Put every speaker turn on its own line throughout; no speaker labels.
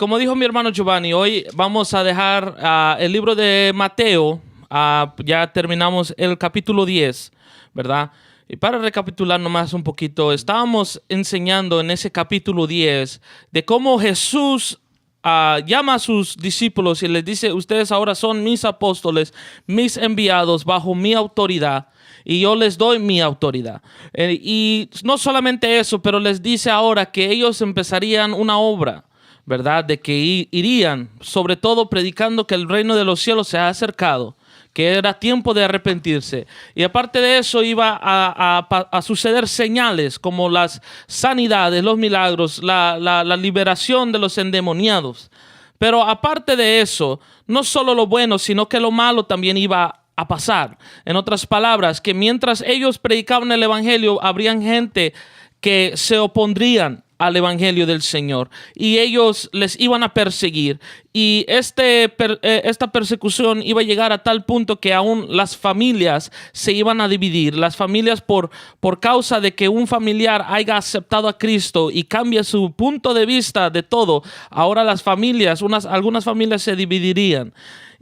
como dijo mi hermano Giovanni, hoy vamos a dejar el libro de Mateo. Ya terminamos el capítulo 10, ¿verdad? Y para recapitular nomás un poquito, estábamos enseñando en ese capítulo 10 de cómo Jesús llama a sus discípulos y les dice: ustedes ahora son mis apóstoles, mis enviados bajo mi autoridad, y yo les doy mi autoridad. Y no solamente eso, pero les dice ahora que ellos empezarían una obra, ¿verdad? De que irían, sobre todo predicando que el reino de los cielos se ha acercado, que era tiempo de arrepentirse. Y aparte de eso iba a suceder señales como las sanidades, los milagros, la liberación de los endemoniados. Pero aparte de eso, no solo lo bueno, sino que lo malo también iba a pasar. En otras palabras, que mientras ellos predicaban el evangelio, habrían gente que se opondrían al evangelio del Señor y ellos les iban a perseguir, y esta persecución iba a llegar a tal punto que aún las familias se iban a dividir. Las familias, por causa de que un familiar haya aceptado a Cristo y cambie su punto de vista de todo, ahora las familias, algunas familias se dividirían.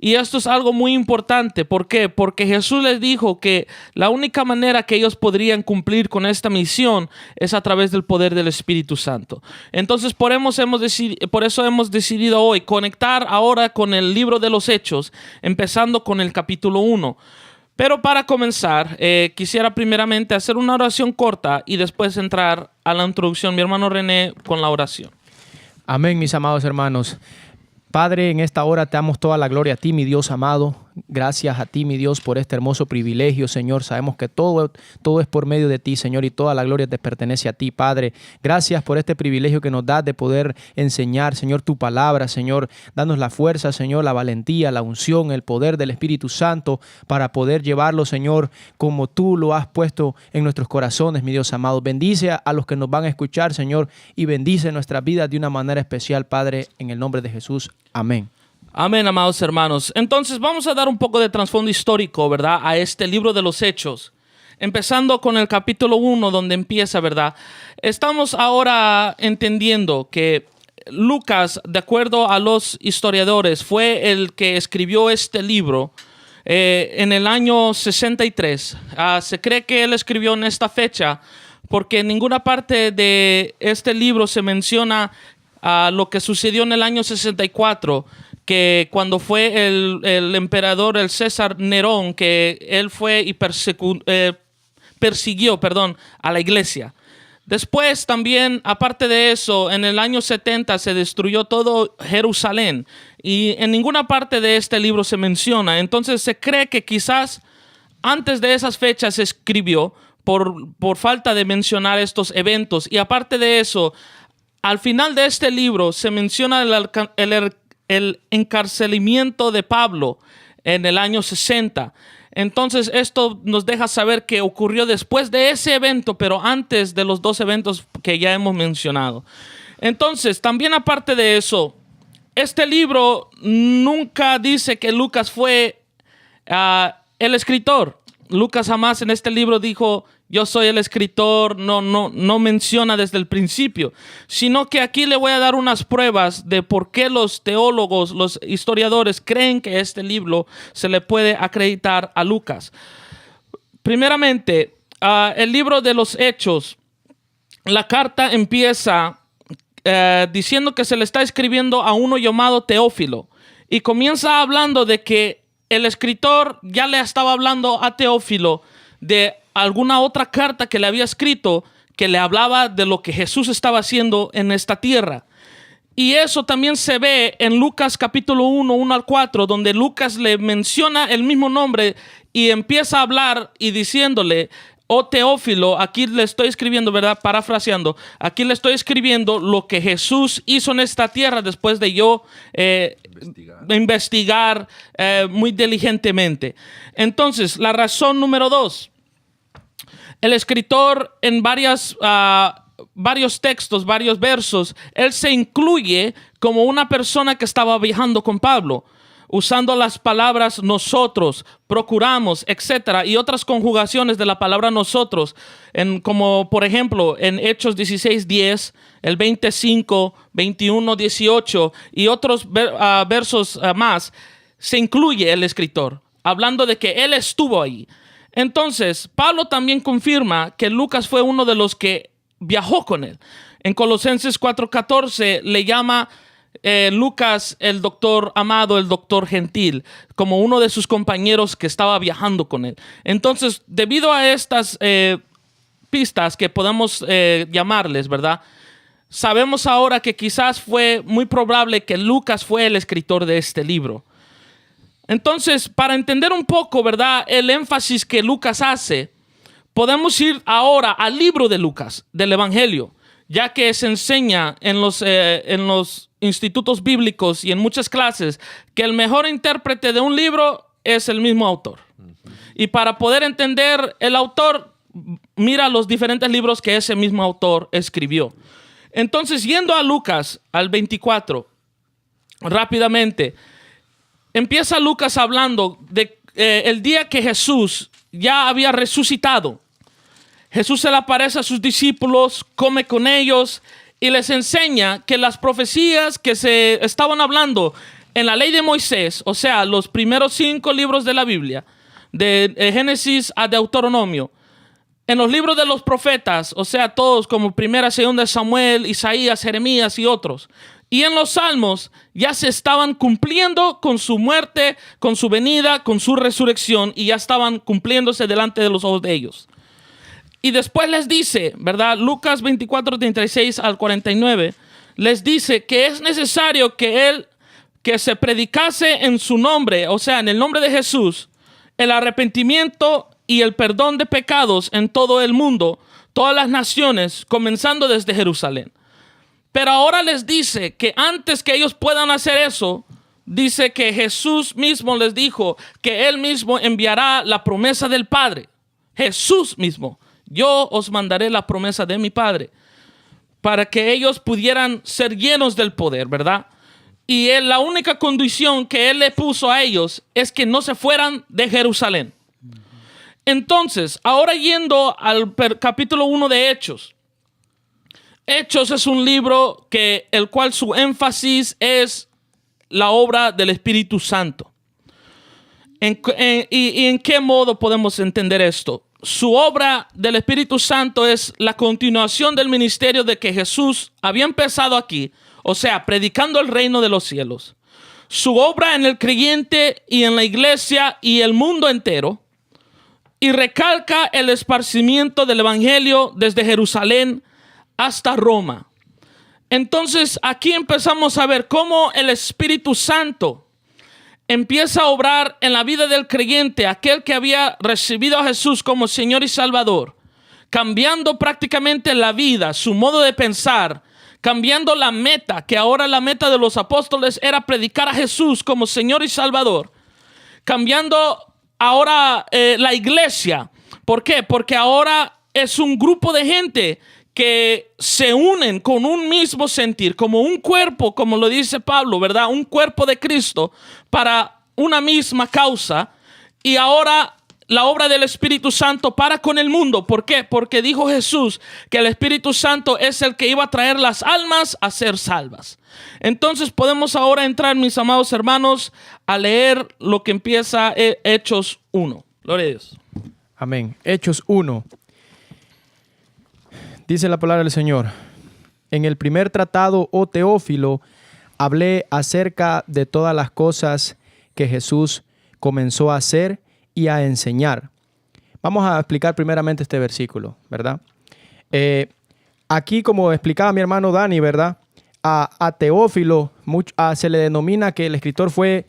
Y esto es algo muy importante. ¿Por qué? Porque Jesús les dijo que la única manera que ellos podrían cumplir con esta misión es a través del poder del Espíritu Santo. Entonces, por eso hemos decidido hoy conectar ahora con el libro de los Hechos, empezando con el capítulo 1. Pero para comenzar, quisiera primeramente hacer una oración corta y después entrar a la introducción. Mi hermano René con la oración.
Amén, mis amados hermanos. Padre, en esta hora te damos toda la gloria a ti, mi Dios amado. Gracias a ti, mi Dios, por este hermoso privilegio, Señor. Sabemos que todo es por medio de ti, Señor, y toda la gloria te pertenece a ti, Padre. Gracias por este privilegio que nos das de poder enseñar, Señor, tu palabra, Señor. Danos la fuerza, Señor, la valentía, la unción, el poder del Espíritu Santo para poder llevarlo, Señor, como tú lo has puesto en nuestros corazones, mi Dios amado. Bendice a los que nos van a escuchar, Señor, y bendice nuestras vidas de una manera especial, Padre, en el nombre de Jesús. Amén.
Amén, amados hermanos. Entonces vamos a dar un poco de trasfondo histórico, ¿verdad?, a este libro de los Hechos. Empezando con el capítulo 1, donde empieza, ¿verdad? Estamos ahora entendiendo que Lucas, de acuerdo a los historiadores, fue el que escribió este libro en el año 63. Se cree que él escribió en esta fecha porque en ninguna parte de este libro se menciona lo que sucedió en el año 64, que cuando fue el emperador, el César Nerón, que él fue y persiguió a la iglesia. Después también, aparte de eso, en el año 70 se destruyó todo Jerusalén, y en ninguna parte de este libro se menciona. Entonces se cree que quizás antes de esas fechas se escribió por falta de mencionar estos eventos. Y aparte de eso, al final de este libro se menciona el encarcelamiento de Pablo en el año 60. Entonces esto nos deja saber que ocurrió después de ese evento, pero antes de los dos eventos que ya hemos mencionado. Entonces, también aparte de eso, este libro nunca dice que Lucas fue el escritor. Lucas jamás en este libro dijo: yo soy el escritor. No menciona desde el principio, sino que aquí le voy a dar unas pruebas de por qué los teólogos, los historiadores creen que este libro se le puede acreditar a Lucas. Primeramente, el libro de los Hechos, la carta empieza diciendo que se le está escribiendo a uno llamado Teófilo, y comienza hablando de que el escritor ya le estaba hablando a Teófilo de alguna otra carta que le había escrito, que le hablaba de lo que Jesús estaba haciendo en esta tierra. Y eso también se ve en Lucas capítulo 1 al 4, donde Lucas le menciona el mismo nombre y empieza a hablar y diciéndole: oh Teófilo, aquí le estoy escribiendo, ¿verdad? Parafraseando, aquí le estoy escribiendo lo que Jesús hizo en esta tierra después de yo investigar muy diligentemente. Entonces, la razón número 2. El escritor en varios textos, varios versos, él se incluye como una persona que estaba viajando con Pablo. usando las palabras nosotros, procuramos, etcétera, y otras conjugaciones de la palabra nosotros, como por ejemplo en Hechos 16:10, el 25, 21, 18 y otros versos más, se incluye el escritor, hablando de que él estuvo ahí. Entonces, Pablo también confirma que Lucas fue uno de los que viajó con él. En Colosenses 4:14 le llama Lucas el doctor amado, el doctor gentil, como uno de sus compañeros que estaba viajando con él. Entonces, debido a estas pistas que podemos llamarles, ¿verdad? Sabemos ahora que quizás fue muy probable que Lucas fue el escritor de este libro. Entonces, para entender un poco, ¿verdad?, el énfasis que Lucas hace, podemos ir ahora al libro de Lucas, del Evangelio, ya que se enseña en los institutos bíblicos y en muchas clases que el mejor intérprete de un libro es el mismo autor. Y para poder entender el autor, mira los diferentes libros que ese mismo autor escribió. Entonces, yendo a Lucas, al 24, rápidamente, empieza Lucas hablando de el día que Jesús ya había resucitado. Jesús se le aparece a sus discípulos, come con ellos y les enseña que las profecías que se estaban hablando en la ley de Moisés, o sea, los primeros 5 libros de la Biblia, de Génesis a Deuteronomio, en los libros de los profetas, o sea, todos como Primera, Segunda de Samuel, Isaías, Jeremías y otros, y en los salmos ya se estaban cumpliendo con su muerte, con su venida, con su resurrección, y ya estaban cumpliéndose delante de los ojos de ellos. Y después les dice, ¿verdad? Lucas 24, 36 al 49, les dice que es necesario que se predicase en su nombre, o sea, en el nombre de Jesús, el arrepentimiento y el perdón de pecados en todo el mundo, todas las naciones, comenzando desde Jerusalén. Pero ahora les dice que antes que ellos puedan hacer eso, dice que Jesús mismo les dijo que Él mismo enviará la promesa del Padre. Jesús mismo. Yo os mandaré la promesa de mi Padre para que ellos pudieran ser llenos del poder, ¿verdad? Y la única condición que Él le puso a ellos es que no se fueran de Jerusalén. Entonces, ahora yendo al capítulo 1 de Hechos. Hechos es un libro el cual su énfasis es la obra del Espíritu Santo. ¿Y en qué modo podemos entender esto? Su obra del Espíritu Santo es la continuación del ministerio de que Jesús había empezado aquí, o sea, predicando el reino de los cielos. Su obra en el creyente y en la iglesia y el mundo entero. Y recalca el esparcimiento del evangelio desde Jerusalén hasta Roma. Entonces, aquí empezamos a ver cómo el Espíritu Santo empieza a obrar en la vida del creyente, aquel que había recibido a Jesús como Señor y Salvador, cambiando prácticamente la vida, su modo de pensar, cambiando la meta, que ahora la meta de los apóstoles era predicar a Jesús como Señor y Salvador, cambiando ahora la iglesia. ¿Por qué? Porque ahora es un grupo de gente que se unen con un mismo sentir, como un cuerpo, como lo dice Pablo, ¿verdad? Un cuerpo de Cristo para una misma causa. Y ahora la obra del Espíritu Santo para con el mundo. ¿Por qué? Porque dijo Jesús que el Espíritu Santo es el que iba a traer las almas a ser salvas. Entonces podemos ahora entrar, mis amados hermanos, a leer lo que empieza Hechos 1. Gloria a Dios.
Amén. Hechos 1. Dice la palabra del Señor: en el primer tratado, oh Teófilo, hablé acerca de todas las cosas que Jesús comenzó a hacer y a enseñar. Vamos a explicar primeramente este versículo, ¿verdad? Aquí, como explicaba mi hermano Dani, ¿verdad? A Teófilo se le denomina que el escritor fue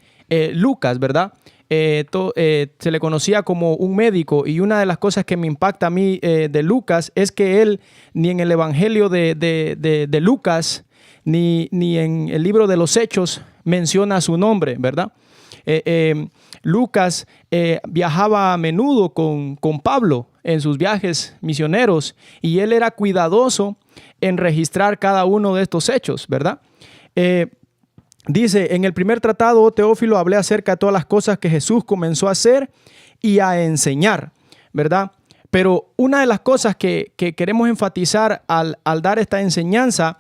Lucas, ¿verdad? Se le conocía como un médico, y una de las cosas que me impacta a mí de Lucas es que él ni en el Evangelio de Lucas ni en el libro de los Hechos menciona su nombre, ¿verdad? Lucas viajaba a menudo con Pablo en sus viajes misioneros, y él era cuidadoso en registrar cada uno de estos hechos, ¿verdad? Dice, en el primer tratado, oh Teófilo, hablé acerca de todas las cosas que Jesús comenzó a hacer y a enseñar, ¿verdad? Pero una de las cosas que queremos enfatizar al dar esta enseñanza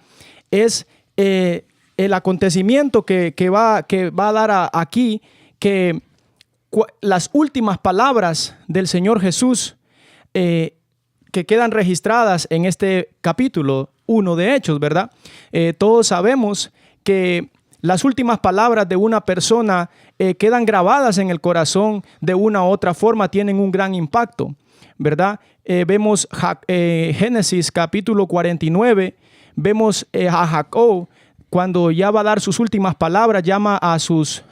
es el acontecimiento que va a dar aquí, que las últimas palabras del Señor Jesús que quedan registradas en este capítulo 1 de Hechos, ¿verdad? Todos sabemos que las últimas palabras de una persona quedan grabadas en el corazón de una u otra forma, tienen un gran impacto, ¿verdad? Vemos Génesis capítulo 49, vemos a Jacob cuando ya va a dar sus últimas palabras, llama a sus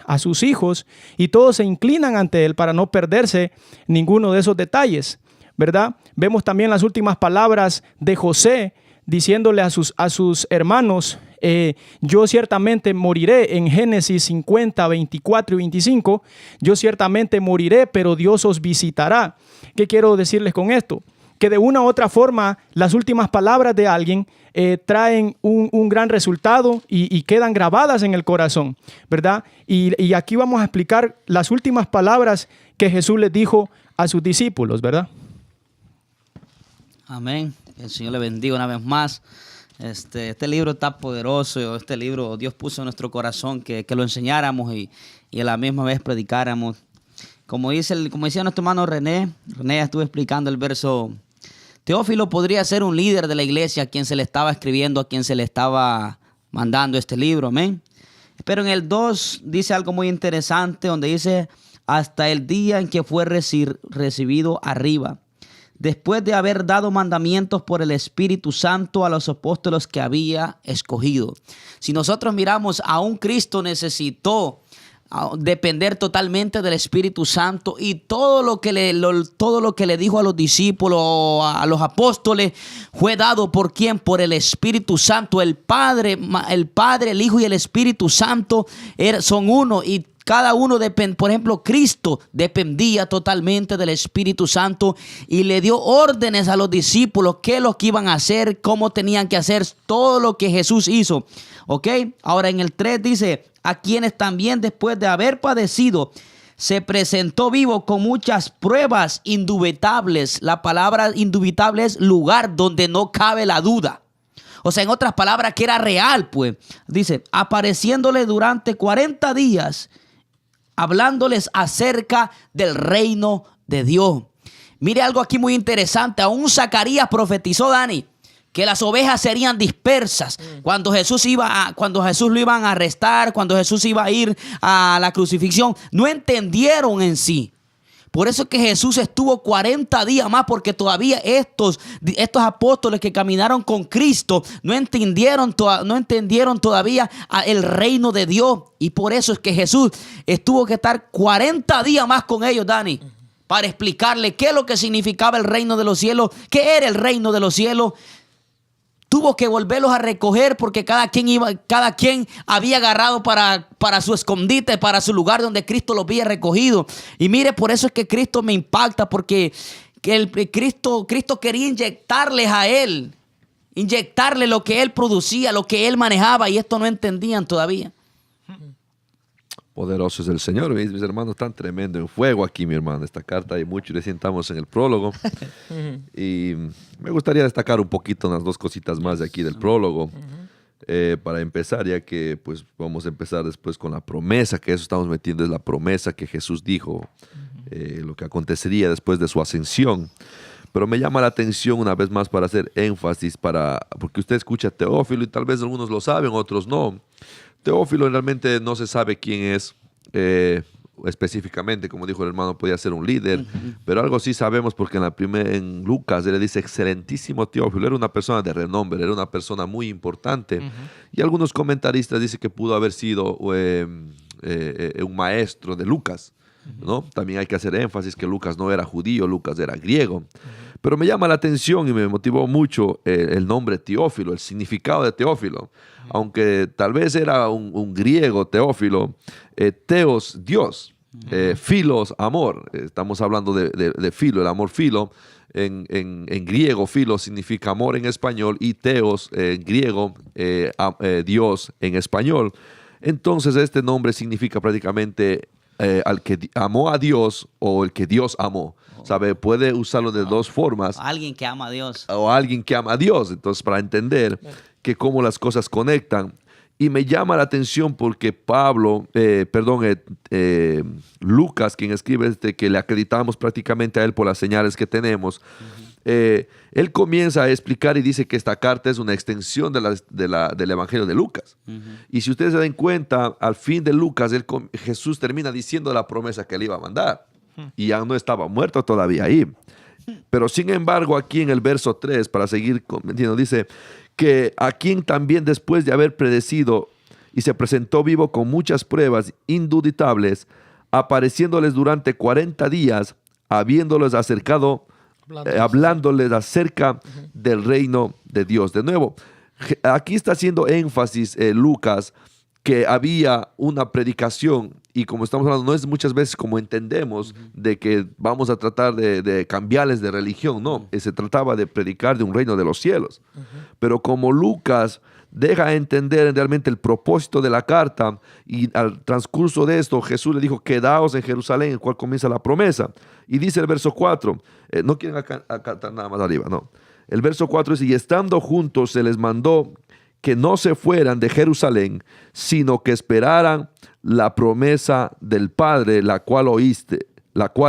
hijos y todos se inclinan ante él para no perderse ninguno de esos detalles, ¿verdad? Vemos también las últimas palabras de José diciéndole a sus hermanos, yo ciertamente moriré, en Génesis 50, 24 y 25, yo ciertamente moriré, pero Dios os visitará. ¿Qué quiero decirles con esto? Que de una u otra forma, las últimas palabras de alguien traen un gran resultado y quedan grabadas en el corazón, ¿verdad? Y aquí vamos a explicar las últimas palabras que Jesús les dijo a sus discípulos, ¿verdad?
Amén. El Señor le bendiga una vez más. Este libro está poderoso. Este libro Dios puso en nuestro corazón que lo enseñáramos y a la misma vez predicáramos. Como decía nuestro hermano René ya estuvo explicando el verso. Teófilo podría ser un líder de la iglesia a quien se le estaba escribiendo, a quien se le estaba mandando este libro. Amén. Pero en el 2 dice algo muy interesante donde dice, hasta el día en que fue recibido arriba, después de haber dado mandamientos por el Espíritu Santo a los apóstoles que había escogido. Si nosotros miramos, aún Cristo necesitó depender totalmente del Espíritu Santo, y todo lo que le dijo a los discípulos, a los apóstoles, fue dado ¿por quién? Por el Espíritu Santo. El Padre, el Hijo y el Espíritu Santo son uno, y cada uno por ejemplo, Cristo dependía totalmente del Espíritu Santo y le dio órdenes a los discípulos qué es lo que iban a hacer, cómo tenían que hacer, todo lo que Jesús hizo. ¿Ok? Ahora en el 3 dice, a quienes también después de haber padecido se presentó vivo con muchas pruebas indubitables. La palabra indubitable es lugar donde no cabe la duda. O sea, en otras palabras, que era real, pues. Dice, apareciéndole durante 40 días, hablándoles acerca del reino de Dios. Mire algo aquí muy interesante. Aún Zacarías profetizó, Dani, que las ovejas serían dispersas cuando Jesús lo iban a arrestar, cuando Jesús iba a ir a la crucifixión. No entendieron en sí. Por eso es que Jesús estuvo 40 días más, porque todavía estos apóstoles que caminaron con Cristo no entendieron todavía el reino de Dios. Y por eso es que Jesús tuvo que estar 40 días más con ellos, Dani, para explicarle qué es lo que significaba el reino de los cielos, qué era el reino de los cielos. Tuvo que volverlos a recoger porque cada quien había agarrado para su escondite, para su lugar donde Cristo los había recogido. Y mire, por eso es que Cristo me impacta, porque Cristo quería inyectarles a él, inyectarle lo que él producía, lo que él manejaba, y esto no entendían todavía.
Poderoso es el Señor. Mis hermanos están tremendo en fuego aquí, mi hermano. Esta carta hay mucho, recién estamos en el prólogo. Y me gustaría destacar un poquito unas dos cositas más de aquí del prólogo. Para empezar, ya que pues vamos a empezar después con la promesa, que eso estamos metiendo, es la promesa que Jesús dijo, lo que acontecería después de su ascensión. Pero me llama la atención una vez más para hacer énfasis, porque usted escucha a Teófilo y tal vez algunos lo saben, otros no. Teófilo realmente no se sabe quién es específicamente, como dijo el hermano, podía ser un líder, pero algo sí sabemos porque en Lucas él le dice excelentísimo Teófilo, era una persona de renombre, era una persona muy importante, y algunos comentaristas dicen que pudo haber sido un maestro de Lucas, ¿no? También hay que hacer énfasis que Lucas no era judío, Lucas era griego. Pero me llama la atención y me motivó mucho el nombre Teófilo, el significado de Teófilo. Aunque tal vez era un griego Teófilo, teos, Dios, filos, amor. Estamos hablando de filo, el amor filo. En griego, filo significa amor en español, y teos en griego, Dios en español. Entonces este nombre significa prácticamente al que amó a Dios o el que Dios amó. ¿Sabe? Puede usarlo de dos formas.
Alguien que ama a Dios.
O alguien que ama a Dios. Entonces, para entender que cómo las cosas conectan. Y me llama la atención porque Lucas, quien escribe que le acreditamos prácticamente a él por las señales que tenemos, él comienza a explicar y dice que esta carta es una extensión del Evangelio de Lucas. Y si ustedes se dan cuenta, al fin de Lucas, Jesús termina diciendo la promesa que le iba a mandar. Y ya no estaba muerto todavía ahí. Pero sin embargo, aquí en el verso 3, para seguir comentando, dice que a quien también después de haber predecido y se presentó vivo con muchas pruebas indubitables, apareciéndoles durante 40 días, habiéndoles acercado, hablándoles acerca del reino de Dios. De nuevo, aquí está haciendo énfasis Lucas que había una predicación, y como estamos hablando, no es muchas veces como entendemos de que vamos a tratar de cambiarles de religión, no, se trataba de predicar de un reino de los cielos. Pero como Lucas deja entender realmente el propósito de la carta, y al transcurso de esto Jesús le dijo, quedaos en Jerusalén, el cual comienza la promesa. Y dice el verso 4, no quieren acatar nada más arriba, no. El verso 4 dice, y estando juntos se les mandó que no se fueran de Jerusalén, sino que esperaran la promesa del Padre, la cual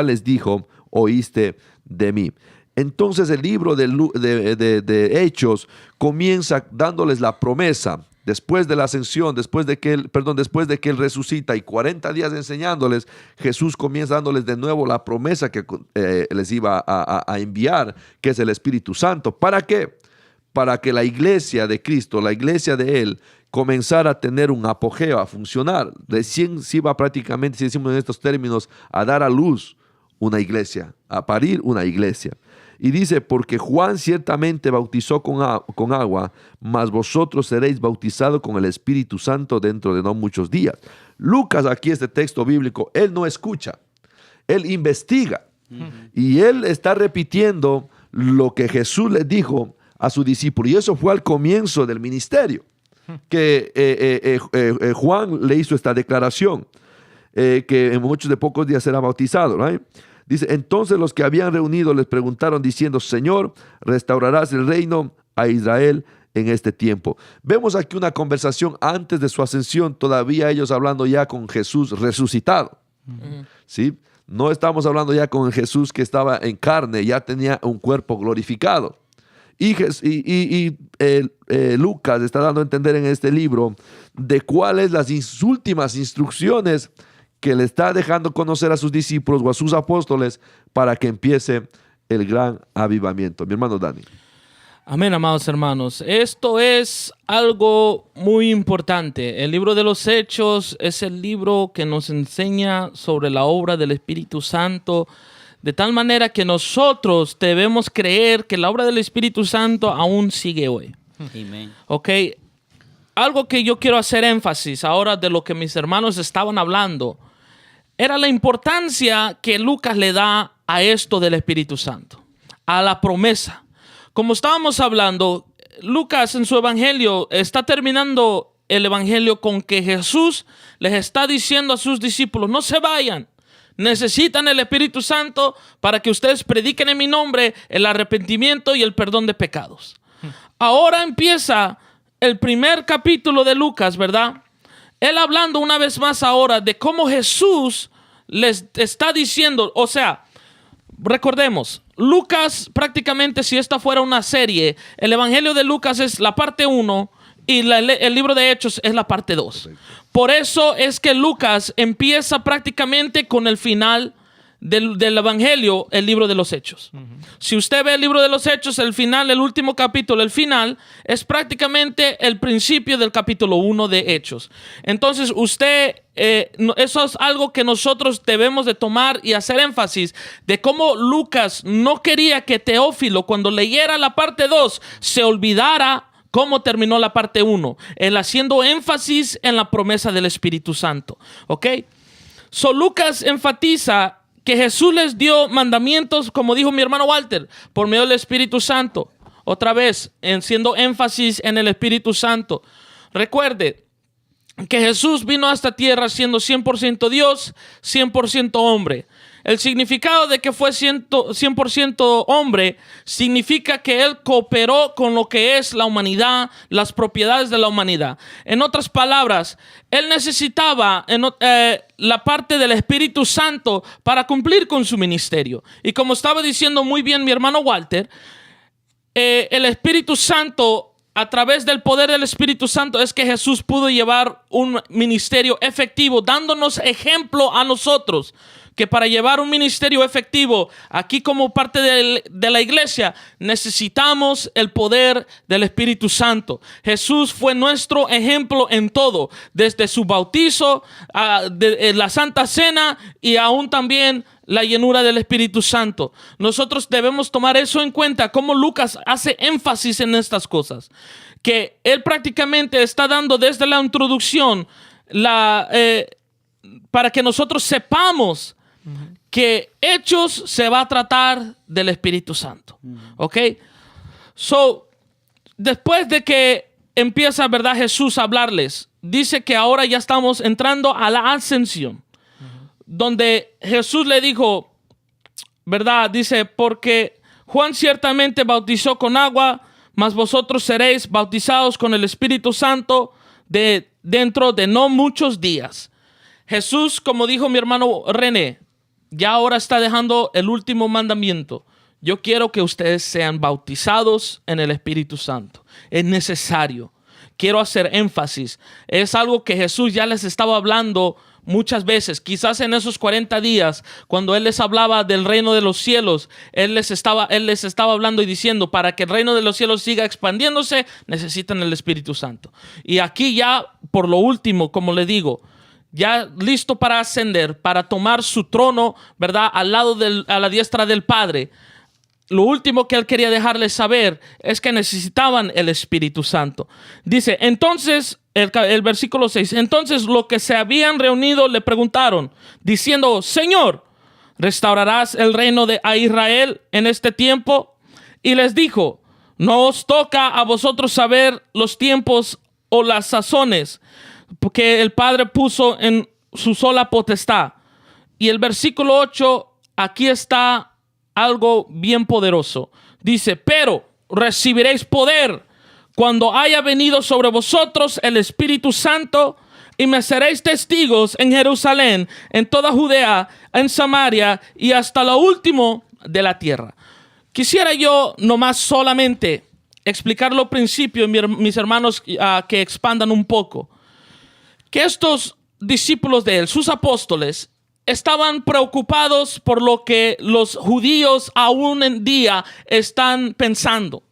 les dijo, oíste de mí. Entonces el libro de Hechos comienza dándoles la promesa. Después de la ascensión, después de que él resucita y 40 días enseñándoles, Jesús comienza dándoles de nuevo la promesa que les iba a enviar, que es el Espíritu Santo. ¿Para qué? Para que la iglesia de Cristo, la iglesia de Él, comenzara a tener un apogeo, a funcionar. Recién se iba prácticamente, si decimos en estos términos, a dar a luz una iglesia, a parir una iglesia. Y dice, porque Juan ciertamente bautizó con agua, mas vosotros seréis bautizados con el Espíritu Santo dentro de no muchos días. Lucas, aquí este texto bíblico, él no escucha, él investiga. Y él está repitiendo lo que Jesús les dijo a su discípulo. Y eso fue al comienzo del ministerio, que Juan le hizo esta declaración, que en muchos de pocos días será bautizado, ¿right? Dice, entonces los que habían reunido les preguntaron diciendo, Señor, ¿restaurarás el reino a Israel en este tiempo? Vemos aquí una conversación antes de su ascensión, todavía ellos hablando ya con Jesús resucitado. ¿Sí? No estamos hablando ya con Jesús que estaba en carne, ya tenía un cuerpo glorificado. Y Lucas está dando a entender en este libro de cuáles las últimas instrucciones que le está dejando conocer a sus discípulos o a sus apóstoles para que empiece el gran avivamiento. Mi hermano Dani.
Amén, amados hermanos. Esto es algo muy importante. El libro de los Hechos es el libro que nos enseña sobre la obra del Espíritu Santo, de tal manera que nosotros debemos creer que la obra del Espíritu Santo aún sigue hoy.
Amén.
Ok, algo que yo quiero hacer énfasis ahora de lo que mis hermanos estaban hablando era la importancia que Lucas le da a esto del Espíritu Santo, a la promesa. Como estábamos hablando, Lucas en su evangelio está terminando el evangelio con que Jesús les está diciendo a sus discípulos, no se vayan, necesitan el Espíritu Santo para que ustedes prediquen en mi nombre el arrepentimiento y el perdón de pecados. Ahora empieza el primer capítulo de Lucas, ¿verdad? Él hablando una vez más ahora de cómo Jesús les está diciendo, o sea, recordemos, Lucas prácticamente, si esta fuera una serie, el Evangelio de Lucas es la parte 1 y el libro de Hechos es la parte 2. Por eso es que Lucas empieza prácticamente con el final del Evangelio, el libro de los Hechos. Si usted ve el libro de los Hechos, el final, el último capítulo, el final, es prácticamente el principio del capítulo 1 de Hechos. Entonces eso es algo que nosotros debemos de tomar y hacer énfasis de cómo Lucas no quería que Teófilo, cuando leyera la parte 2, se olvidara cómo terminó la parte 1, él haciendo énfasis en la promesa del Espíritu Santo. ¿Ok? So Lucas enfatiza que Jesús les dio mandamientos, como dijo mi hermano Walter, por medio del Espíritu Santo. Otra vez, haciendo énfasis en el Espíritu Santo. Recuerde, que Jesús vino a esta tierra siendo 100% Dios, 100% hombre. El significado de que fue 100% hombre significa que Él cooperó con lo que es la humanidad, las propiedades de la humanidad. En otras palabras, Él necesitaba la parte del Espíritu Santo para cumplir con su ministerio. Y como estaba diciendo muy bien mi hermano Walter, el Espíritu Santo, a través del poder del Espíritu Santo, es que Jesús pudo llevar un ministerio efectivo, dándonos ejemplo a nosotros. Que para llevar un ministerio efectivo aquí como parte de la iglesia necesitamos el poder del Espíritu Santo. Jesús fue nuestro ejemplo en todo, desde su bautizo, la Santa Cena y aún también la llenura del Espíritu Santo. Nosotros debemos tomar eso en cuenta, como Lucas hace énfasis en estas cosas, que él prácticamente está dando desde la introducción para que nosotros sepamos que Hechos se va a tratar del Espíritu Santo. ¿Ok? So, después de que empieza, ¿verdad?, Jesús a hablarles, dice que ahora ya estamos entrando a la ascensión, donde Jesús le dijo, ¿verdad? Dice, porque Juan ciertamente bautizó con agua, mas vosotros seréis bautizados con el Espíritu Santo dentro de no muchos días. Jesús, como dijo mi hermano René, ya ahora está dejando el último mandamiento. Yo quiero que ustedes sean bautizados en el Espíritu Santo. Es necesario. Quiero hacer énfasis. Es algo que Jesús ya les estaba hablando muchas veces. Quizás en esos 40 días, cuando Él les hablaba del reino de los cielos, Él les estaba hablando y diciendo, para que el reino de los cielos siga expandiéndose, necesitan el Espíritu Santo. Y aquí ya, por lo último, como le digo, ya listo para ascender, para tomar su trono, ¿verdad?, al lado a la diestra del Padre. Lo último que Él quería dejarles saber es que necesitaban el Espíritu Santo. Dice, entonces, el versículo 6, entonces los que se habían reunido le preguntaron, diciendo, Señor, ¿restaurarás el reino a Israel en este tiempo? Y les dijo, no os toca a vosotros saber los tiempos o las sazones, porque el Padre puso en su sola potestad. Y el versículo 8, aquí está algo bien poderoso. Dice, pero recibiréis poder cuando haya venido sobre vosotros el Espíritu Santo, y me seréis testigos en Jerusalén, en toda Judea, en Samaria y hasta lo último de la tierra. Quisiera yo nomás solamente explicar los principios, mis hermanos, que expandan un poco. Que estos discípulos de Él, sus apóstoles, estaban preocupados por lo que los judíos aún en día están pensando.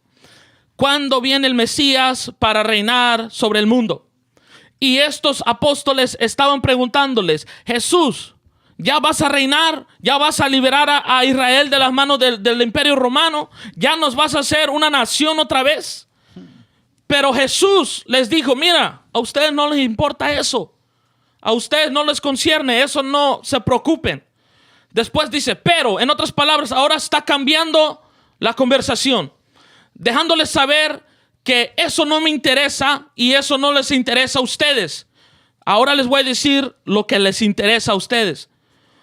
¿Cuándo viene el Mesías para reinar sobre el mundo? Y estos apóstoles estaban preguntándoles, Jesús, ¿ya vas a reinar? ¿Ya vas a liberar a Israel de las manos del Imperio Romano? ¿Ya nos vas a hacer una nación otra vez? Pero Jesús les dijo, mira, a ustedes no les importa eso. A ustedes no les concierne, eso no se preocupen. Después dice, pero, en otras palabras, ahora está cambiando la conversación, dejándoles saber que eso no me interesa y eso no les interesa a ustedes. Ahora les voy a decir lo que les interesa a ustedes.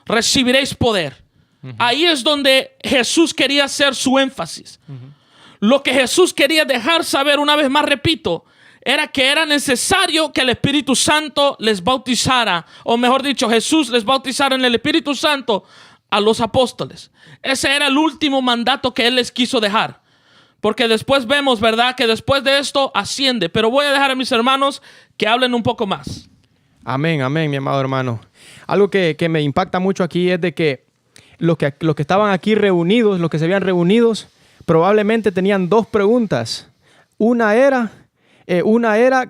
Recibiréis poder. Ahí es donde Jesús quería hacer su énfasis. Lo que Jesús quería dejar saber, una vez más repito, era que era necesario que el Espíritu Santo les bautizara, o mejor dicho, Jesús les bautizara en el Espíritu Santo a los apóstoles. Ese era el último mandato que Él les quiso dejar. Porque después vemos, ¿verdad?, que después de esto asciende. Pero voy a dejar a mis hermanos que hablen un poco más.
Amén, amén, mi amado hermano. Algo que me impacta mucho aquí es de que los que estaban aquí reunidos, los que se habían reunidos, probablemente tenían dos preguntas. Una era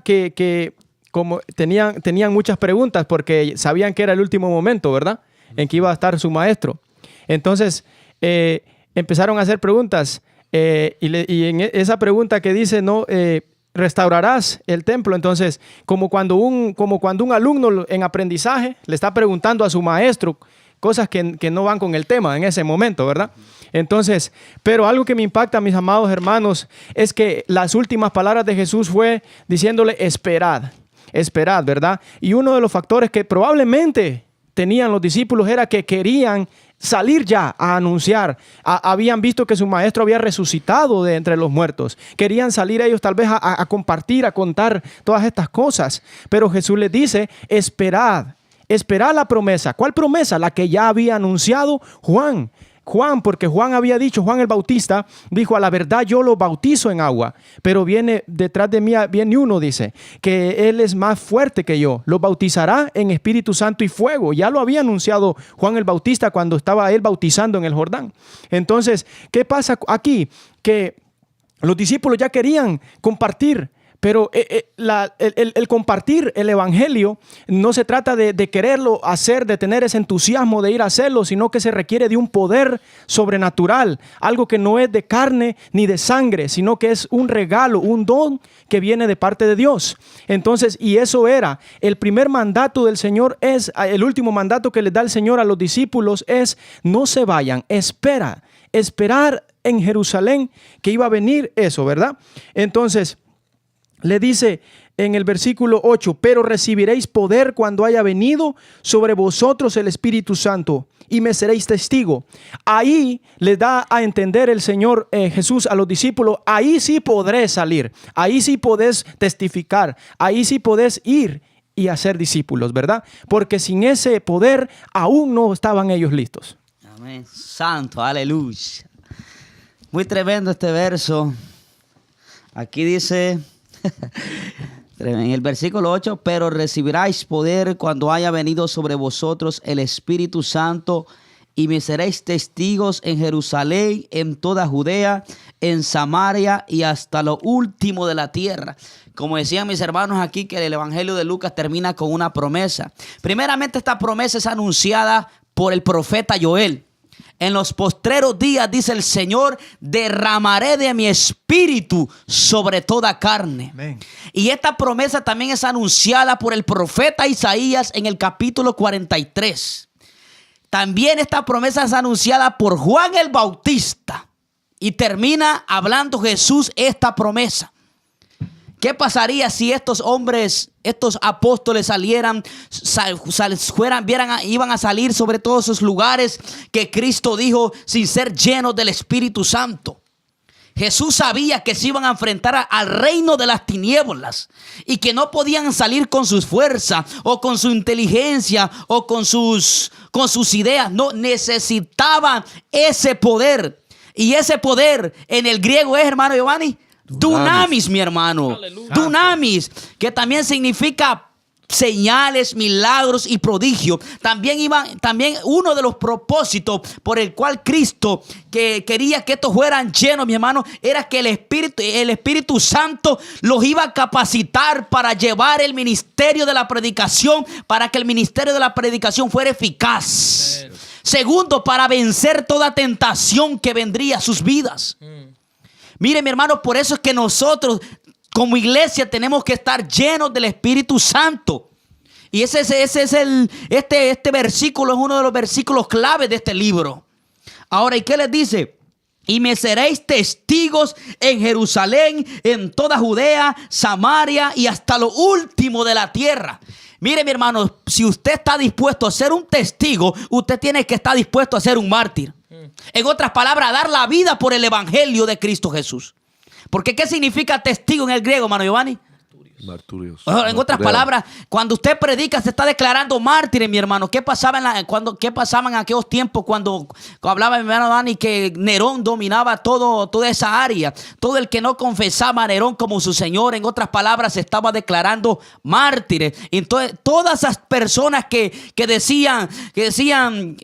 que como tenían muchas preguntas porque sabían que era el último momento, ¿verdad?, en que iba a estar su maestro. Entonces empezaron a hacer preguntas y en esa pregunta que dice, ¿no?, ¿restaurarás el templo? Entonces, como cuando un alumno en aprendizaje le está preguntando a su maestro cosas que no van con el tema en ese momento, ¿verdad? Entonces, pero algo que me impacta, mis amados hermanos, es que las últimas palabras de Jesús fue diciéndole, esperad. esperad, ¿verdad? Y uno de los factores que probablemente tenían los discípulos era que querían salir ya a anunciar. Habían visto que su maestro había resucitado de entre los muertos. Querían salir ellos tal vez a compartir, a contar todas estas cosas. Pero Jesús les dice, esperad la promesa. ¿Cuál promesa? La que ya había anunciado Juan, porque Juan había dicho, Juan el Bautista dijo, a la verdad yo lo bautizo en agua, pero viene detrás de mí, viene uno, dice, que él es más fuerte que yo, lo bautizará en Espíritu Santo y fuego. Ya lo había anunciado Juan el Bautista cuando estaba él bautizando en el Jordán. Entonces, ¿qué pasa aquí? Que los discípulos ya querían compartir. Pero el compartir el evangelio no se trata de quererlo hacer, de tener ese entusiasmo de ir a hacerlo, sino que se requiere de un poder sobrenatural, algo que no es de carne ni de sangre, sino que es un regalo, un don que viene de parte de Dios. Entonces, y eso era, el primer mandato del Señor es, el último mandato que les da el Señor a los discípulos es, no se vayan, esperar en Jerusalén que iba a venir eso, ¿verdad? Entonces, le dice en el versículo 8, pero recibiréis poder cuando haya venido sobre vosotros el Espíritu Santo y me seréis testigo. Ahí le da a entender el Señor Jesús a los discípulos, ahí sí podré salir, ahí sí podés testificar, ahí sí podés ir y hacer discípulos, ¿verdad? Porque sin ese poder aún no estaban ellos listos.
Amén. Santo, aleluya. Muy tremendo este verso. Aquí dice... En el versículo 8, pero recibiráis poder cuando haya venido sobre vosotros el Espíritu Santo y me seréis testigos en Jerusalén, en toda Judea, en Samaria y hasta lo último de la tierra. Como decían mis hermanos aquí, que el Evangelio de Lucas termina con una promesa. Primeramente, esta promesa es anunciada por el profeta Joel. En los postreros días, dice el Señor, derramaré de mi espíritu sobre toda carne. Amén. Y esta promesa también es anunciada por el profeta Isaías en el capítulo 43. También esta promesa es anunciada por Juan el Bautista. Y termina hablando Jesús esta promesa. ¿Qué pasaría si estos hombres, estos apóstoles iban a salir sobre todos esos lugares que Cristo dijo sin ser llenos del Espíritu Santo? Jesús sabía que se iban a enfrentar al reino de las tinieblas y que no podían salir con sus fuerzas o con su inteligencia o con sus ideas. No, necesitaban ese poder. Y ese poder en el griego es, hermano Giovanni, Dunamis, mi hermano. Aleluya. Dunamis, que también significa señales, milagros y prodigios. También uno de los propósitos por el cual Cristo que quería que estos fueran llenos, mi hermano, era que el Espíritu Santo los iba a capacitar para llevar el ministerio de la predicación, para que el ministerio de la predicación fuera eficaz. Segundo, para vencer toda tentación que vendría a sus vidas. Mire, mi hermano, por eso es que nosotros como iglesia tenemos que estar llenos del Espíritu Santo. Y este versículo es uno de los versículos claves de este libro. Ahora, ¿y qué les dice? Y me seréis testigos en Jerusalén, en toda Judea, Samaria y hasta lo último de la tierra. Mire, mi hermano, si usted está dispuesto a ser un testigo, usted tiene que estar dispuesto a ser un mártir. En otras palabras, dar la vida por el evangelio de Cristo Jesús. Porque ¿qué significa testigo en el griego, hermano Giovanni?
Marturios.
En otras palabras, cuando usted predica, se está declarando mártir, mi hermano. ¿Qué pasaba en aquellos tiempos cuando hablaba mi hermano Dani que Nerón dominaba toda esa área? Todo el que no confesaba a Nerón como su señor, en otras palabras, se estaba declarando mártires. Entonces, todas esas personas que decían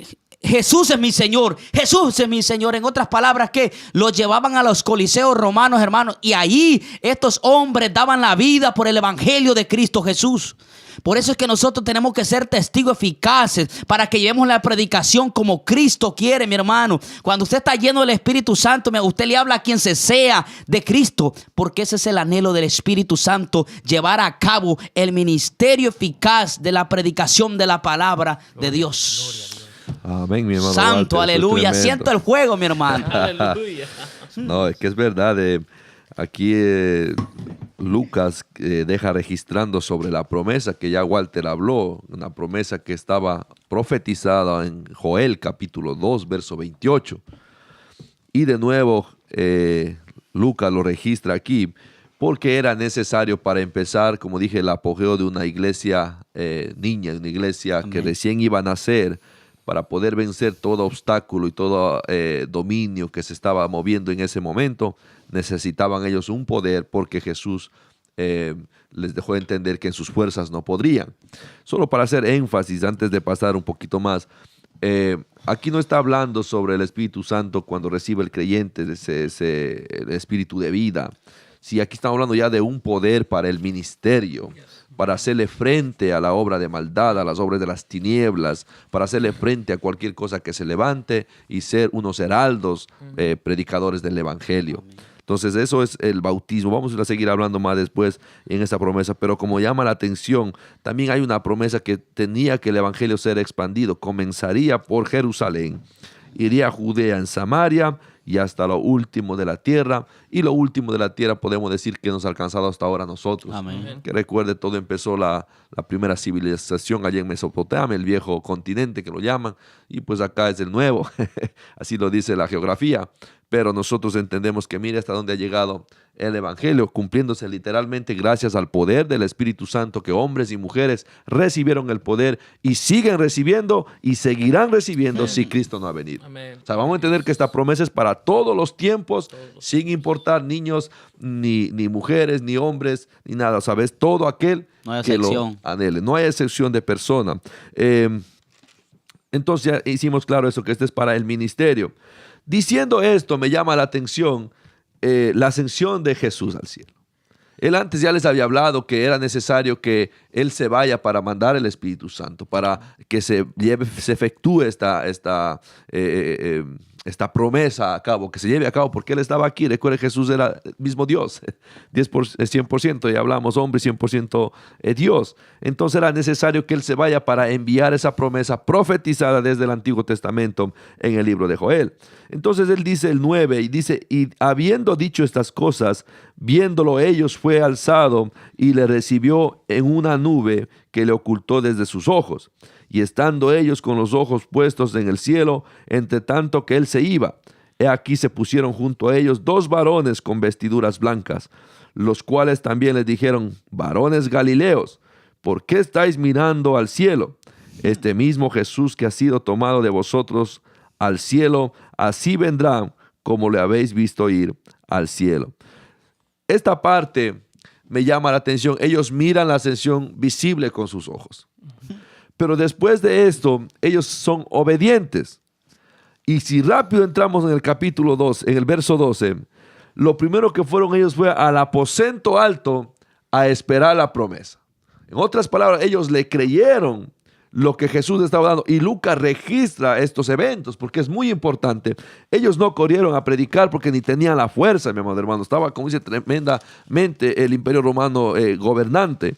Jesús es mi Señor, Jesús es mi Señor. En otras palabras, que los llevaban a los coliseos romanos, hermanos, y ahí estos hombres daban la vida por el evangelio de Cristo Jesús. Por eso es que nosotros tenemos que ser testigos eficaces para que llevemos la predicación como Cristo quiere, mi hermano. Cuando usted está lleno del Espíritu Santo, usted le habla a quien se sea de Cristo, porque ese es el anhelo del Espíritu Santo, llevar a cabo el ministerio eficaz de la predicación de la palabra de Dios.
Amén, mi hermano.
Santo,
Walter,
aleluya. Siento el fuego, mi hermano.
Aleluya.
No, es que es verdad. Aquí Lucas deja registrando sobre la promesa que ya Walter habló, una promesa que estaba profetizada en Joel capítulo 2, verso 28. Y de nuevo Lucas lo registra aquí porque era necesario para empezar, como dije, el apogeo de una iglesia niña, una iglesia que recién iba a nacer, para poder vencer todo obstáculo y todo dominio que se estaba moviendo en ese momento. Necesitaban ellos un poder porque Jesús les dejó entender que en sus fuerzas no podrían. Solo para hacer énfasis, antes de pasar un poquito más, aquí no está hablando sobre el Espíritu Santo cuando recibe el creyente, el espíritu de vida. Sí, aquí estamos hablando ya de un poder para el ministerio, para hacerle frente a la obra de maldad, a las obras de las tinieblas, para hacerle frente a cualquier cosa que se levante y ser unos heraldos, predicadores del Evangelio. Entonces eso es el bautismo. Vamos a seguir hablando más después en esta promesa, pero como llama la atención, también hay una promesa que tenía que el Evangelio ser expandido. Comenzaría por Jerusalén, iría a Judea, en Samaria y hasta lo último de la tierra. Y lo último de la tierra podemos decir que nos ha alcanzado hasta ahora nosotros.
Amén.
Que recuerde, todo empezó la primera civilización allá en Mesopotamia, el viejo continente que lo llaman, y pues acá es el nuevo. Así lo dice la geografía. Pero nosotros entendemos que mire hasta dónde ha llegado el Evangelio, cumpliéndose literalmente gracias al poder del Espíritu Santo, que hombres y mujeres recibieron el poder y siguen recibiendo y seguirán recibiendo si Cristo no ha venido.
Amén.
O sea, vamos a entender que esta promesa es para todos los tiempos, sin importar niños, ni mujeres, ni hombres, ni nada. ¿Sabes? Todo aquel
No hay
que lo
excepción.
anhele. No hay excepción de persona. Entonces ya hicimos claro eso, que este es para el ministerio. Diciendo esto, me llama la atención la ascensión de Jesús al cielo. Él antes ya les había hablado que era necesario que Él se vaya para mandar el Espíritu Santo, para que se efectúe esta promesa a cabo, que se lleve a cabo, porque Él estaba aquí. Recuerden, Jesús era el mismo Dios, 100%, ya hablamos, hombre, 100% Dios. Entonces era necesario que Él se vaya para enviar esa promesa profetizada desde el Antiguo Testamento en el libro de Joel. Entonces Él dice el 9, y dice, y habiendo dicho estas cosas, viéndolo ellos, fue alzado y le recibió en una nube que le ocultó desde sus ojos. Y estando ellos con los ojos puestos en el cielo, entre tanto que él se iba, he aquí se pusieron junto a ellos 2 varones con vestiduras blancas, los cuales también les dijeron, varones Galileos, ¿por qué estáis mirando al cielo? Este mismo Jesús que ha sido tomado de vosotros al cielo, así vendrá como le habéis visto ir al cielo. Esta parte me llama la atención. Ellos miran la ascensión visible con sus ojos. Pero después de esto, ellos son obedientes. Y si rápido entramos en el capítulo 2, en el verso 12, lo primero que fueron ellos fue al aposento alto a esperar la promesa. En otras palabras, ellos le creyeron lo que Jesús estaba dando. Y Lucas registra estos eventos porque es muy importante. Ellos no corrieron a predicar porque ni tenían la fuerza, mi amado hermano. Estaba, como dice, tremendamente el imperio romano gobernante.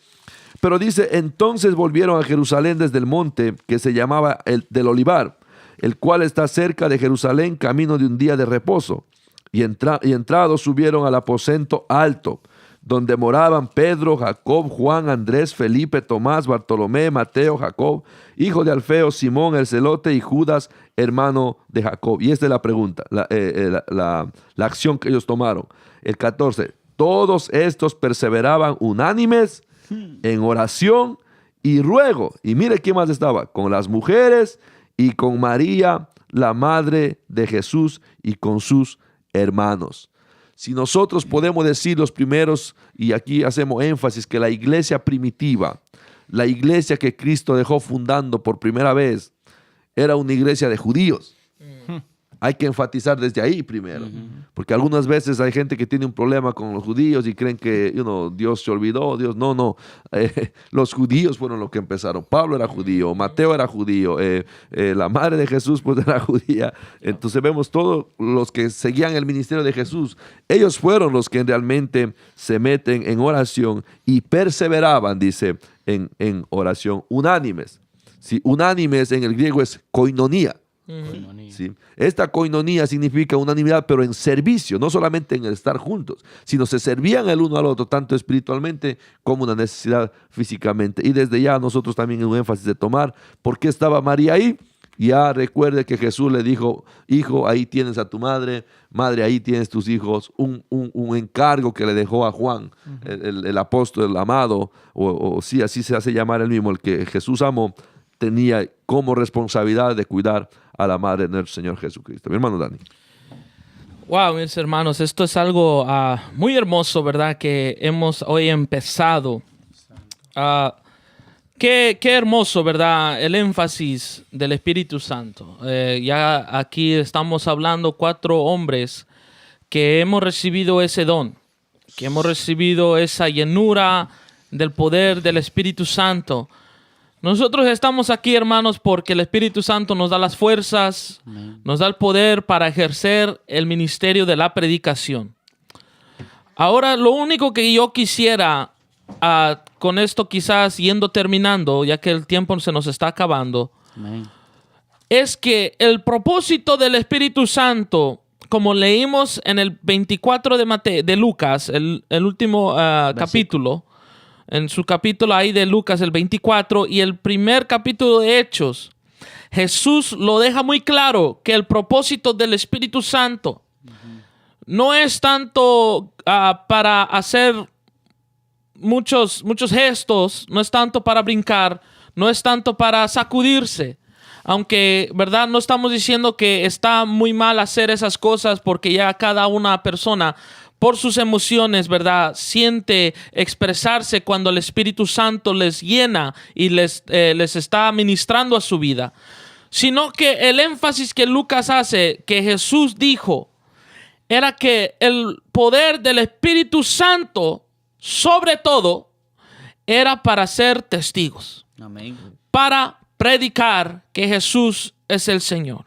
Pero dice, entonces volvieron a Jerusalén desde el monte que se llamaba el del Olivar, el cual está cerca de Jerusalén, camino de un día de reposo. Y entrados subieron al aposento alto, donde moraban Pedro, Jacob, Juan, Andrés, Felipe, Tomás, Bartolomé, Mateo, Jacob, hijo de Alfeo, Simón el celote y Judas, hermano de Jacob. Y esta es la pregunta, la acción que ellos tomaron. El 14, todos estos perseveraban unánimes en oración y ruego. Y mire quién más estaba, con las mujeres y con María, la madre de Jesús, y con sus hermanos. Si nosotros podemos decir los primeros, y aquí hacemos énfasis, que la iglesia primitiva, la iglesia que Cristo dejó fundando por primera vez, era una iglesia de judíos. Hay que enfatizar desde ahí primero, porque algunas veces hay gente que tiene un problema con los judíos y creen que Dios se olvidó. Dios no. Los judíos fueron los que empezaron. Pablo era judío, Mateo era judío, la madre de Jesús pues era judía. Entonces vemos todos los que seguían el ministerio de Jesús. Ellos fueron los que realmente se meten en oración y perseveraban, dice, en oración, unánimes. Sí, unánimes en el griego es koinonía. ¿Sí? Esta coinonía significa unanimidad, pero en servicio, no solamente en el estar juntos, sino se servían el uno al otro, tanto espiritualmente como una necesidad físicamente. Y desde ya nosotros también en un énfasis de tomar, ¿por qué estaba María ahí? Ya recuerde que Jesús le dijo, hijo, ahí tienes a tu madre, madre, ahí tienes tus hijos, un encargo que le dejó a Juan, el apóstol, el amado, o sí, así se hace llamar el mismo, el que Jesús amó, tenía como responsabilidad de cuidar a la madre de nuestro Señor Jesucristo. Mi hermano Dani.
Wow, mis hermanos, esto es algo muy hermoso, ¿verdad? Que hemos hoy empezado. Qué hermoso, ¿verdad? El énfasis del Espíritu Santo. Ya aquí estamos hablando 4 hombres que hemos recibido ese don, que hemos recibido esa llenura del poder del Espíritu Santo. Nosotros estamos aquí, hermanos, porque el Espíritu Santo nos da las fuerzas, nos da el poder para ejercer el ministerio de la predicación. Ahora, lo único que yo quisiera, con esto quizás terminando, ya que el tiempo se nos está acabando, es que el propósito del Espíritu Santo, como leímos en el 24 de Lucas, el último capítulo, en su capítulo ahí de Lucas, el 24, y el primer capítulo de Hechos, Jesús lo deja muy claro que el propósito del Espíritu Santo no es tanto para hacer muchos gestos, no es tanto para brincar, no es tanto para sacudirse. Aunque, ¿verdad? No estamos diciendo que está muy mal hacer esas cosas, porque ya cada una persona, por sus emociones, ¿verdad?, siente expresarse cuando el Espíritu Santo les llena y les está ministrando a su vida. Sino que el énfasis que Lucas hace, que Jesús dijo, era que el poder del Espíritu Santo, sobre todo, era para ser testigos.
Amén.
Para predicar que Jesús es el Señor.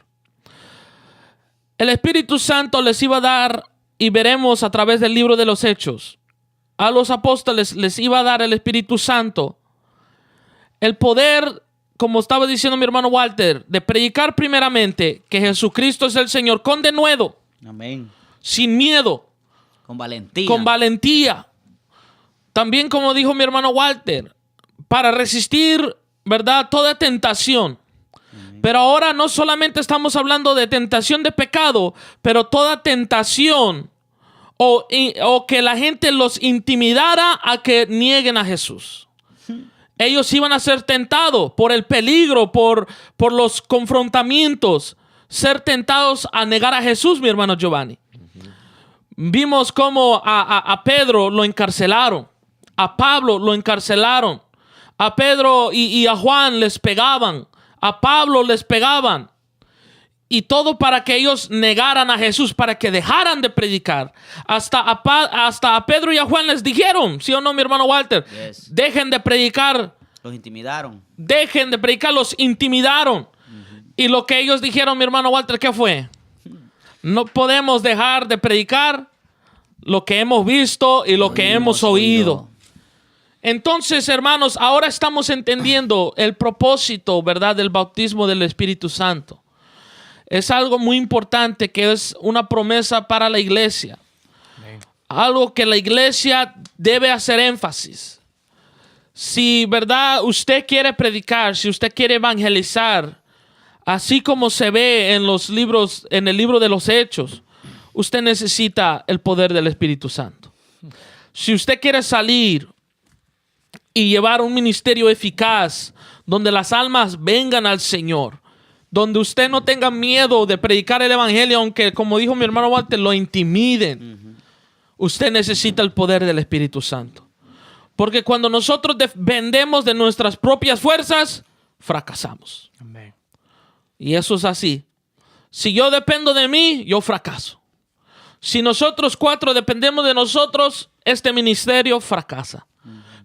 El Espíritu Santo les iba a dar, y veremos a través del libro de los Hechos, a los apóstoles les iba a dar el Espíritu Santo el poder, como estaba diciendo mi hermano Walter, de predicar primeramente que Jesucristo es el Señor con denuedo.
Amén.
Sin miedo.
Con valentía.
Con valentía. También, como dijo mi hermano Walter, para resistir, ¿verdad?, toda tentación. Pero ahora no solamente estamos hablando de tentación de pecado, pero toda tentación o que la gente los intimidara a que nieguen a Jesús. Ellos iban a ser tentados por el peligro, por los confrontamientos, ser tentados a negar a Jesús, mi hermano Giovanni. Vimos cómo a Pedro lo encarcelaron, a Pablo lo encarcelaron, a Pedro y a Juan les pegaban, a Pablo les pegaban, y todo para que ellos negaran a Jesús, para que dejaran de predicar. Hasta a Pedro y a Juan les dijeron, ¿sí o no, mi hermano Walter?
Yes.
Dejen de predicar.
Los intimidaron.
Dejen de predicar, los intimidaron. Y lo que ellos dijeron, mi hermano Walter, ¿qué fue? No podemos dejar de predicar lo que hemos visto y lo que hemos oído. Entonces, hermanos, ahora estamos entendiendo el propósito, ¿verdad?, del bautismo del Espíritu Santo. Es algo muy importante, que es una promesa para la iglesia. Amén. Algo que la iglesia debe hacer énfasis. Si, ¿verdad?, usted quiere predicar, si usted quiere evangelizar, así como se ve en los libros, en el libro de los Hechos, usted necesita el poder del Espíritu Santo. Si usted quiere salir y llevar un ministerio eficaz, donde las almas vengan al Señor, donde usted no tenga miedo de predicar el evangelio, aunque, como dijo mi hermano Walter, lo intimiden, usted necesita el poder del Espíritu Santo. Porque cuando nosotros dependemos de nuestras propias fuerzas, fracasamos.
Amén.
Y eso es así. Si yo dependo de mí, yo fracaso. Si nosotros 4 dependemos de nosotros, este ministerio fracasa.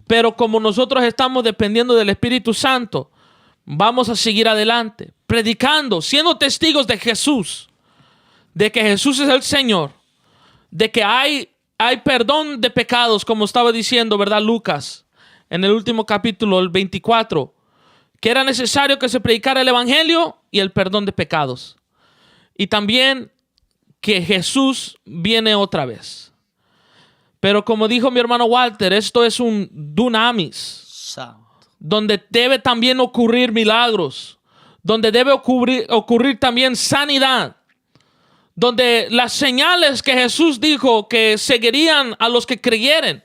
Pero como nosotros estamos dependiendo del Espíritu Santo, vamos a seguir adelante, predicando, siendo testigos de Jesús, de que Jesús es el Señor, de que hay perdón de pecados, como estaba diciendo, ¿verdad, Lucas? En el último capítulo, el 24, que era necesario que se predicara el evangelio y el perdón de pecados. Y también que Jesús viene otra vez. Pero como dijo mi hermano Walter, esto es un dunamis,
Santo.
donde debe también ocurrir milagros, donde debe ocurrir también sanidad, donde las señales que Jesús dijo que seguirían a los que creyeren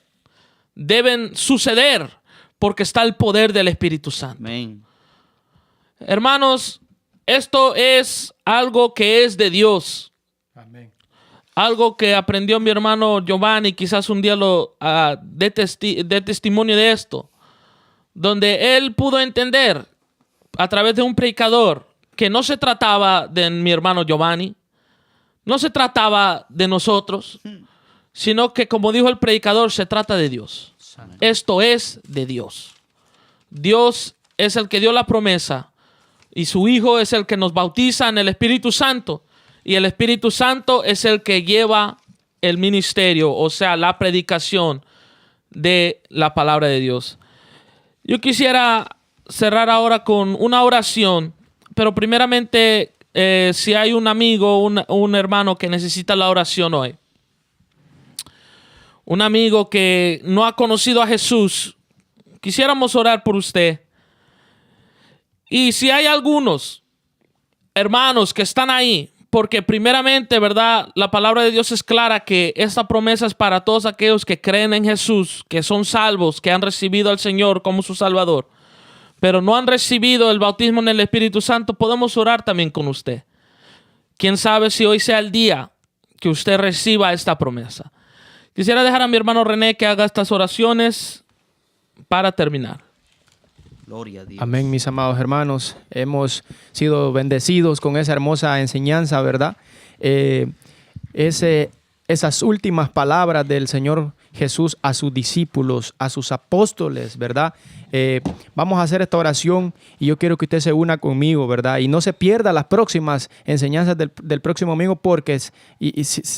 deben suceder, porque está el poder del Espíritu Santo.
Amén.
Hermanos, esto es algo que es de Dios.
Amén.
Algo que aprendió mi hermano Giovanni, quizás un día dé testimonio de esto, donde él pudo entender a través de un predicador que no se trataba de mi hermano Giovanni, no se trataba de nosotros, sino que, como dijo el predicador, se trata de Dios. Esto es de Dios. Dios es el que dio la promesa y su Hijo es el que nos bautiza en el Espíritu Santo. Y el Espíritu Santo es el que lleva el ministerio, o sea, la predicación de la palabra de Dios. Yo quisiera cerrar ahora con una oración, pero primeramente, si hay un amigo, un hermano que necesita la oración hoy, un amigo que no ha conocido a Jesús, quisiéramos orar por usted. Y si hay algunos hermanos que están ahí, porque primeramente, ¿verdad? La palabra de Dios es clara que esta promesa es para todos aquellos que creen en Jesús, que son salvos, que han recibido al Señor como su Salvador, pero no han recibido el bautismo en el Espíritu Santo. Podemos orar también con usted. Quién sabe si hoy sea el día que usted reciba esta promesa. Quisiera dejar a mi hermano René que haga estas oraciones para terminar.
Gloria a Dios.
Amén, mis amados hermanos. Hemos sido bendecidos con esa hermosa enseñanza, ¿verdad? Esas últimas palabras del Señor Jesús a sus discípulos, a sus apóstoles, ¿verdad? Vamos a hacer esta oración y yo quiero que usted se una conmigo, ¿verdad? Y no se pierda las próximas enseñanzas del próximo domingo, porque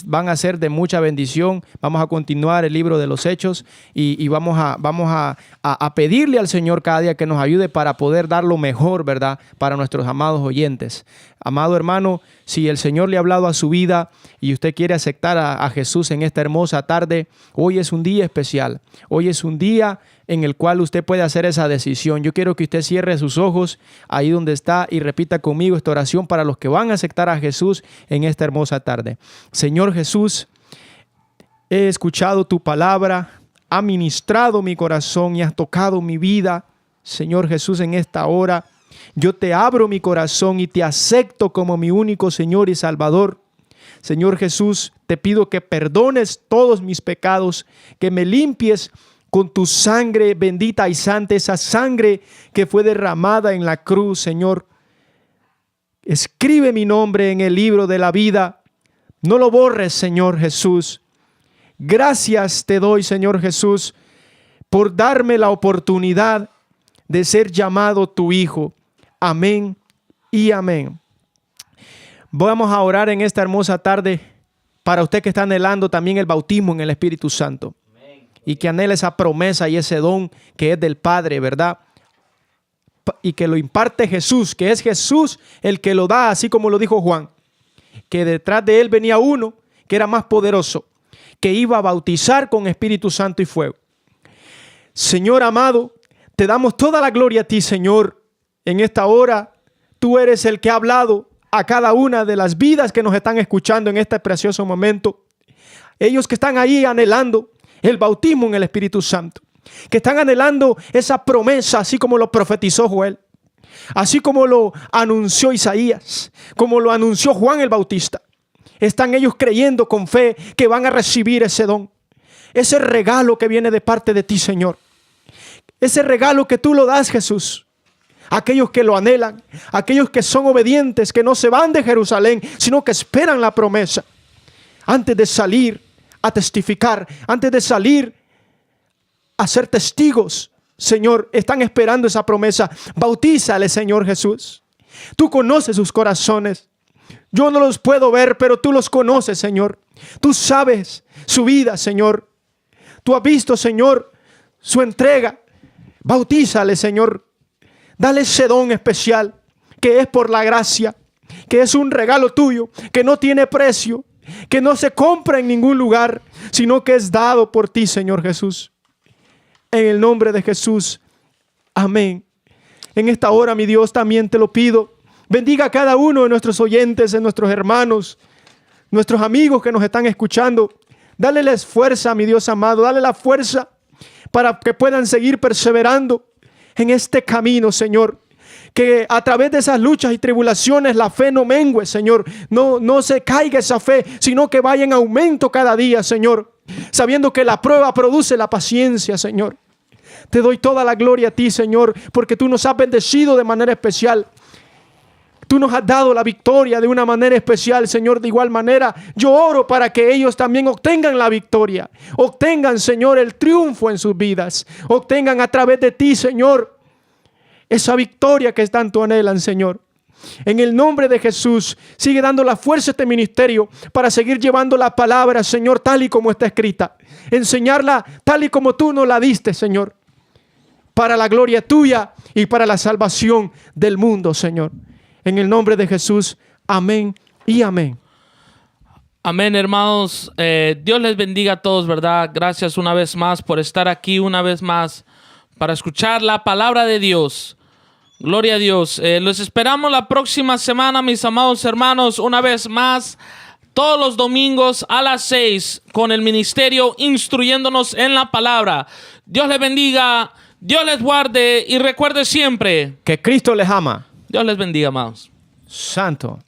van a ser de mucha bendición. Vamos a continuar el libro de los Hechos y vamos a pedirle al Señor cada día que nos ayude para poder dar lo mejor, ¿verdad? Para nuestros amados oyentes. Amado hermano, si el Señor le ha hablado a su vida y usted quiere aceptar a Jesús en esta hermosa tarde, hoy es un día especial. Hoy es un día en el cual usted puede hacer esa decisión. Yo quiero que usted cierre sus ojos ahí donde está y repita conmigo esta oración para los que van a aceptar a Jesús en esta hermosa tarde. Señor Jesús, he escuchado tu palabra, ha ministrado mi corazón y has tocado mi vida. Señor Jesús, en esta hora yo te abro mi corazón y te acepto como mi único Señor y Salvador. Señor Jesús, te pido que perdones todos mis pecados, que me limpies con tu sangre bendita y santa, esa sangre que fue derramada en la cruz, Señor. Escribe mi nombre en el libro de la vida. No lo borres, Señor Jesús. Gracias te doy, Señor Jesús, por darme la oportunidad de ser llamado tu Hijo. Amén y amén. Vamos a orar en esta hermosa tarde para usted que está anhelando también el bautismo en el Espíritu Santo. Y que anhela esa promesa y ese don que es del Padre, ¿verdad? Y que lo imparte Jesús, que es Jesús el que lo da, así como lo dijo Juan. Que detrás de él venía uno que era más poderoso, que iba a bautizar con Espíritu Santo y fuego. Señor amado, te damos toda la gloria a ti, Señor. En esta hora, tú eres el que ha hablado a cada una de las vidas que nos están escuchando en este precioso momento. Ellos que están ahí anhelando el bautismo en el Espíritu Santo, que están anhelando esa promesa, así como lo profetizó Joel, así como lo anunció Isaías, como lo anunció Juan el Bautista. Están ellos creyendo con fe que van a recibir ese don, ese regalo que viene de parte de ti, Señor. Ese regalo que tú lo das, Jesús. Aquellos que lo anhelan, aquellos que son obedientes, que no se van de Jerusalén, sino que esperan la promesa antes de salir a testificar, antes de salir a ser testigos. Señor, están esperando esa promesa. Bautízale, Señor Jesús. Tú conoces sus corazones. Yo no los puedo ver, pero tú los conoces, Señor. Tú sabes su vida, Señor. Tú has visto, Señor, su entrega. Bautízale, Señor. Dale ese don especial que es por la gracia, que es un regalo tuyo, que no tiene precio, que no se compra en ningún lugar, sino que es dado por ti, Señor Jesús. En el nombre de Jesús. Amén. En esta hora, mi Dios, también te lo pido. Bendiga a cada uno de nuestros oyentes, de nuestros hermanos, nuestros amigos que nos están escuchando. Dale fuerza, mi Dios amado. Dale la fuerza para que puedan seguir perseverando en este camino, Señor. Que a través de esas luchas y tribulaciones la fe no mengue, Señor. No se caiga esa fe, sino que vaya en aumento cada día, Señor. Sabiendo que la prueba produce la paciencia, Señor. Te doy toda la gloria a ti, Señor, porque tú nos has bendecido de manera especial. Tú nos has dado la victoria de una manera especial, Señor. De igual manera, yo oro para que ellos también obtengan la victoria. Obtengan, Señor, el triunfo en sus vidas. Obtengan a través de ti, Señor, esa victoria que tanto anhelan, Señor. En el nombre de Jesús, sigue dando la fuerza a este ministerio para seguir llevando la palabra, Señor, tal y como está escrita. Enseñarla tal y como tú nos la diste, Señor. Para la gloria tuya y para la salvación del mundo, Señor. En el nombre de Jesús, amén y amén.
Amén, hermanos. Dios les bendiga a todos, ¿verdad? Gracias una vez más por estar aquí, una vez más, para escuchar la palabra de Dios. Gloria a Dios. Los esperamos la próxima semana, mis amados hermanos, una vez más, todos los domingos a las 6, con el ministerio instruyéndonos en la palabra. Dios les bendiga, Dios les guarde y recuerde siempre
que Cristo les ama.
Dios les bendiga, amados.
Santo.